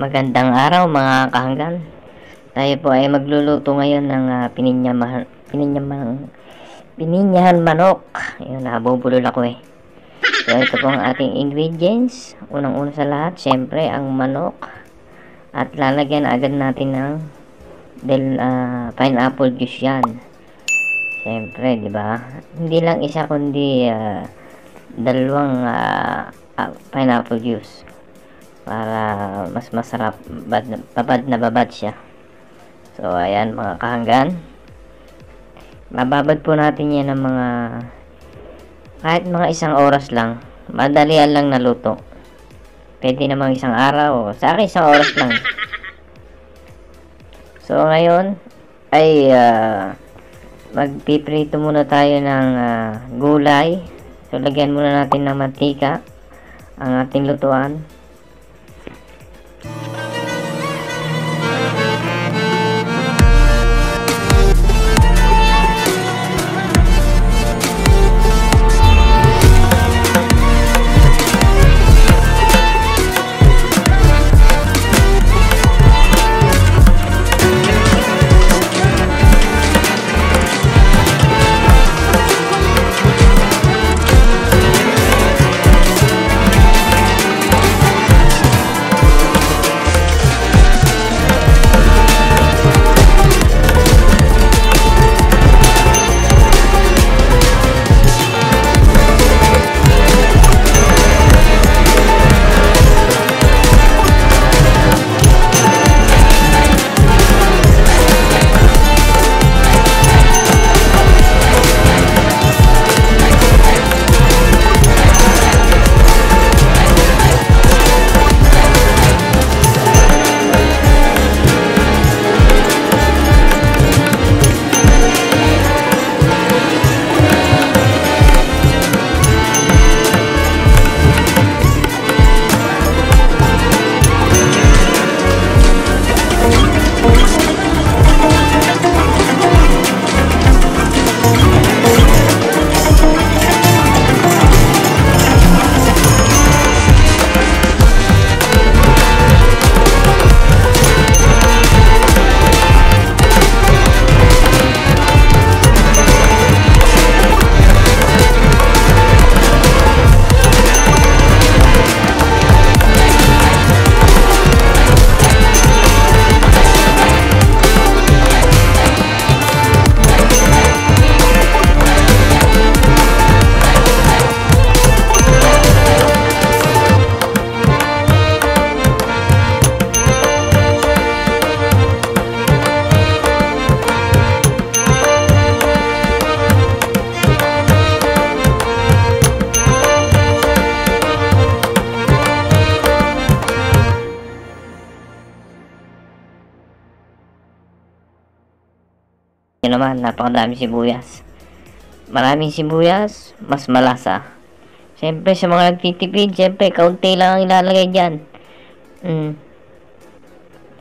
Magandang araw mga kahanggan. Tayo po ay magluluto ngayon ng pininyahan manok. Ayun, nabubulol ako eh. So ito po ang ating ingredients. Unang-una sa lahat, syempre ang manok. At lalagyan agad natin ng pineapple juice yan. Syempre, di ba? Hindi lang isa kundi dalawang pineapple juice. Para mas masarap, babad siya. So ayan mga kahanggan, mababad po natin yan ng kahit mga isang oras lang. Madalian lang na luto, pwede namang isang araw, sa akin isang oras lang. So ngayon ay magpiprito muna tayo ng gulay. So lagyan muna natin ng mantika ang ating lutuan. Yun naman, napakadami sibuyas. Maraming sibuyas, mas malasa. Siyempre sa mga nagtitipid, siyempre kaunti lang ang ilalagay dyan.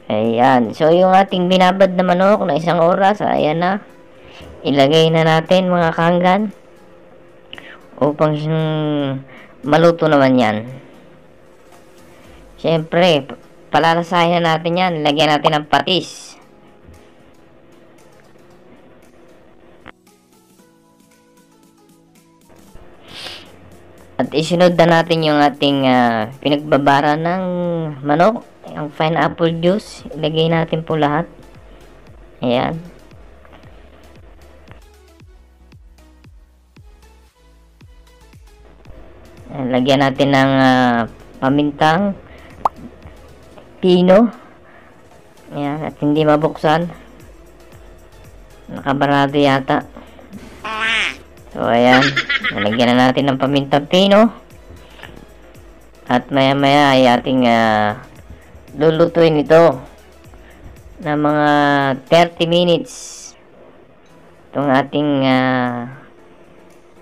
Ayan, so yung ating binabad na manok na isang oras, ayan na. Ilagay na natin mga kahanggan upang maluto naman yan. Siyempre palalasahin na natin yan. Lagyan natin ng patis. At isunod na natin yung ating pinagbabara ng manok, yung pineapple juice. Ilagay natin po lahat. Ayan. Lagyan natin ng pamintang pino. Ayan, at hindi mabuksan. Nakabarado yata. So ayan, nalagyan na natin ng pamintang pino. At maya maya ay ating lulutuin ito na mga 30 minutes itong ating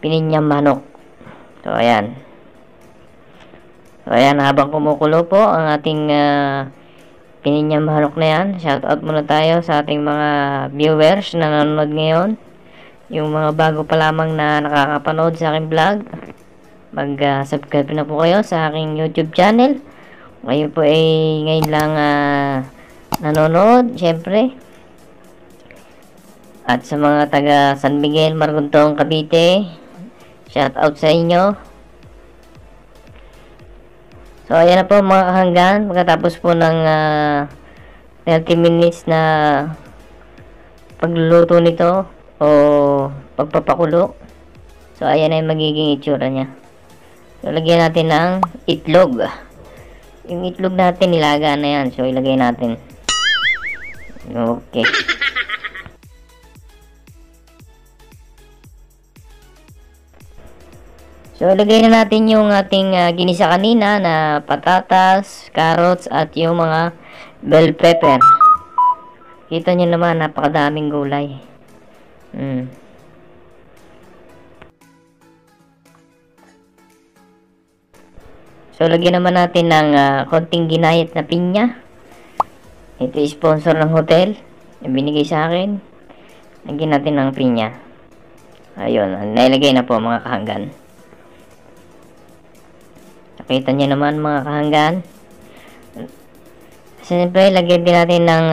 pininyang manok. So ayan. So ayan, habang kumukulo po ang ating pininyang manok na yan, shout out muna tayo sa ating mga viewers na nanonood ngayon. Yung mga bago pa lamang na nakakapanood sa aking vlog, mag-subscribe na po kayo sa aking YouTube channel kayo po ay ngayon lang nanonood, syempre. At sa mga taga San Miguel, Margontong, Cavite, shout out sa inyo. So ayan na po mga kahanggan, pagkatapos po ng 30 minutes na pagluluto nito o pagpapakulo. So ayan na yung magiging itsura niya. So lagyan natin ng itlog. Yung itlog natin nilaga na yan, so ilagay natin. Okay. So, ilagay na natin yung ating ginisa kanina na patatas, carrots, at yung mga bell pepper. Kita nyo naman, napakadaming gulay. So, lagyan naman natin ng konting ginayat na pinya. Ito sponsor ng hotel. Binigay sa akin. Lagyan natin ng pinya. Ayun, nailagay na po mga kahanggan. Kita nyo naman mga kahanggan. Siyempre, lagyan din natin ng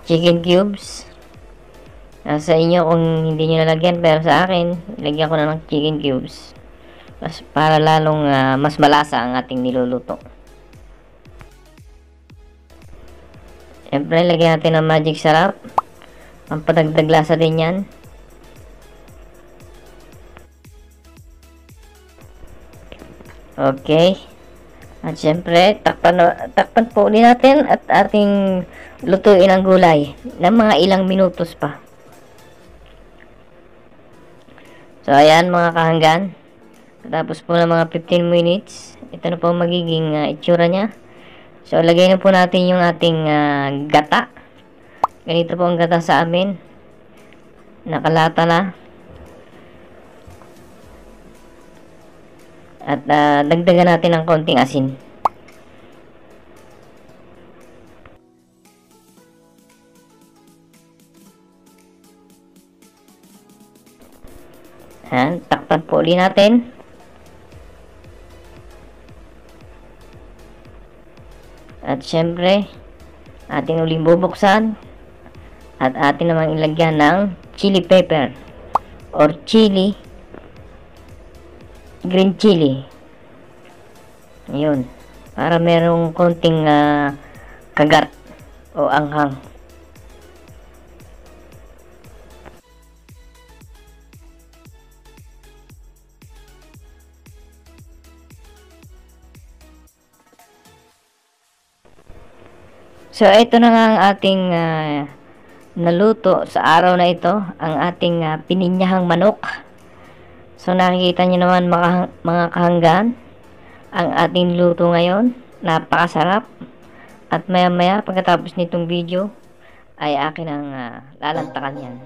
chicken cubes. Sa inyo kung hindi nyo nalagyan, pero sa akin, lagyan ko na ng chicken cubes. Para lalong mas malasa ang ating niluluto. Siyempre, lagyan natin ng magic sarap. Ang padagdag lasa din yan. Okay. At syempre, takpan po ulit natin at ating lutuin ang gulay ng mga ilang minutos pa. So, ayan mga kahanggan. Tapos po ng mga 15 minutes, ito na po magiging itsura niya. So, lagay na po natin yung ating gata. Ganito po ang gata sa amin. Nakalata na. At dagdagan natin ng konting asin. Ayan, takpan po ulit natin. At syempre, ating uling bubuksan. At atin namang ilagyan ng chili pepper or green chili. Ayun, para merong konting kagat o anghang. So ito na nga ang ating naluto sa araw na ito, ang ating pininyahang manok. So nakikita nyo naman mga kahanggan, ang ating luto ngayon, napakasarap. At maya maya pagkatapos nitong video ay akin ang lalantakan yan.